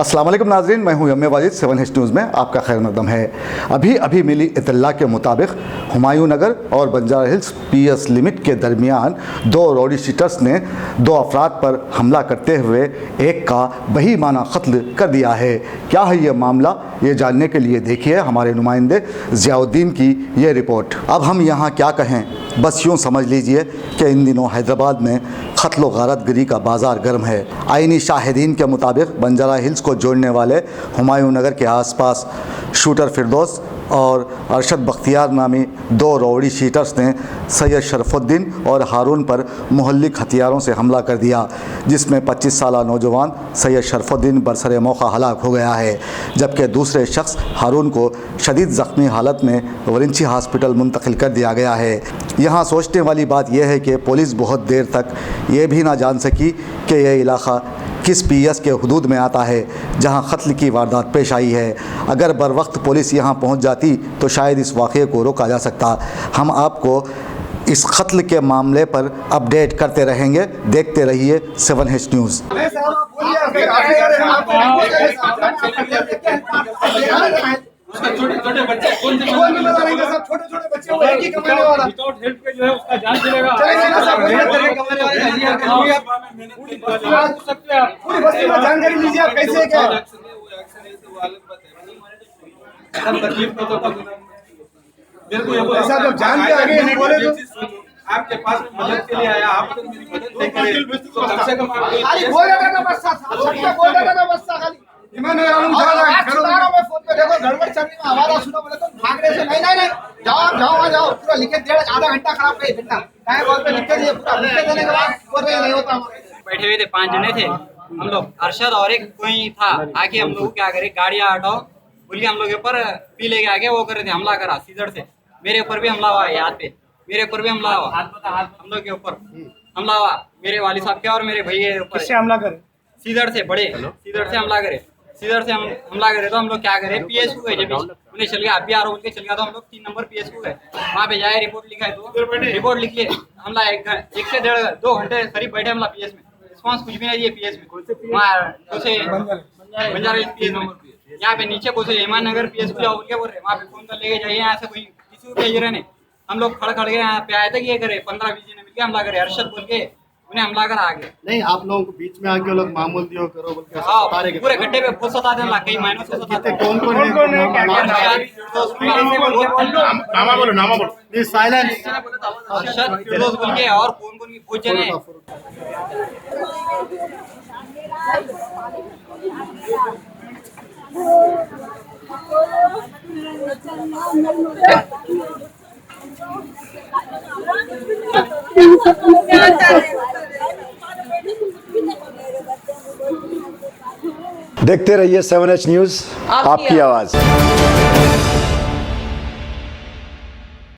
अस्सलाम वालेकुम नाज़रीन, मैं हूं यम्मे वाजिद। 7H न्यूज़ में आपका खैर मकदम है। अभी मिली इत्तला के मुताबिक हुमायूं नगर और बंजारा हिल्स PS लिमिट के दरमियान दो रौडी शीटर्स ने दो अफराद पर हमला करते हुए एक का बहीमाना कत्ल कर दिया है। क्या है ये मामला, ये जानने के लिए देखिए हमारे नुमाइंदे ज़ियाउद्दीन की ये रिपोर्ट। अब हम यहाँ क्या कहें, बस यूँ समझ लीजिए कि इन दिनों हैदराबाद में कत्ल व गारतगिरी का बाज़ार गर्म है। आईनी शाहिदीन के मुताबिक बंजारा हिल्स को जोड़ने वाले हुमायूं नगर के आसपास शूटर फिरदौस और अरशद बख्तियार नामी दो रौडी शीटर्स ने सैयद शरफुद्दीन और हारून पर मुहल्लिक हथियारों से हमला कर दिया, जिसमें 25 साल नौजवान सैयद शरफुद्दीन बरसरे मौका हलाक हो गया है, जबकि दूसरे शख्स हारून को शदीद ज़ख्मी हालत में वरिंची हॉस्पिटल मुंतकिल कर दिया गया है। यहाँ सोचने वाली बात यह है कि पुलिस बहुत देर तक ये भी ना जान सकी कि यह इलाका किस PS के हुदूद में आता है जहां कत्ल की वारदात पेश आई है। अगर बर वक्त पुलिस यहां पहुंच जाती तो शायद इस वाक़े को रोका जा सकता। हम आपको इस कत्ल के मामले पर अपडेट करते रहेंगे। देखते रहिए 7H न्यूज़। छोटे बच्चे कौन से छोटे बच्चे वो एक ही कमाने वाला विदाउट हेल्प के जो है उसका जान चलेगा। पूरी बस्ती में जानकारी लीजिए आप कैसे क्या ऐसा जब जान के आगे हम बोले तो आपके पास मदद के लिए आया, आप तो मेरी मदद नहीं करें तो कम से कम आप खाली बोल रहा था बस बोल रहा था बस खाली मैंने में फोन पे देखो गड़बड़ चल रही है, आवाज सुनो बोले तो भाग रहे से नहीं जाओ पूरा लिखे आधा घंटा खराब कर घंटा टाइम कॉल पे लिख दिए, पूरा लिख देने के बाद बोल रहे नहीं होता। बैठे हुए थे 5 जने थे हम लोग, अरशद और एक कोई था। आके हम लोग क्या करे, गाड़ियां हटाओ बोल के हम लोग के ऊपर पी लेके आके वो कर रहे थे, हमला करा सीधर से। मेरे ऊपर भी हमला हुआ, याद पे मेरे ऊपर भी हमला हुआ, हम लोग के ऊपर हमला हुआ, मेरे वाली साहब के और मेरे भैया के ऊपर। किससे हमला करे? सीधर से बड़े सीधर से हमला करे, सीधर से हम हमला करे। तो हम लोग क्या करे, PS को गए जब उन्हें चल गया, अभी बोल के चल गया। तो हम लोग 3 नंबर PS को गए, वहाँ पे जाए रिपोर्ट लिखा है तो रिपोर्ट लिख लिए। हमला 1 से 1.5-2 घंटे करीब बैठे हमला PS में, रिस्पॉन्स कुछ भी नहीं दिए PS में। वहाँ से बंजारा PS नंबर यहाँ पे नीचे कोसे ईमान नगर PS को जाओ बोल के बोल रहे, वहाँ पे फोन कर लेके जाइए, यहाँ से कोई किसी को भेज रहे नहीं। हम लोग खड़ के यहाँ पे आए थे कि ये करे 15-20 जने मिलके हमला करे, अरशद बोल के उन्हें हमला करा आगे। नहीं, आप लोगों को बीच में आके लोग मामूल दियो करो बोल के हाँ, पूरे गड्ढे पे बहुत सताते हैं, कई महीनों से सताते हैं। कौन नामा बोलो प्लीज साइलेंस। अरशद फिरदौस बोल के और कौन की बहुत जने देखते रहिए 7H न्यूज़, आपकी आवाज़।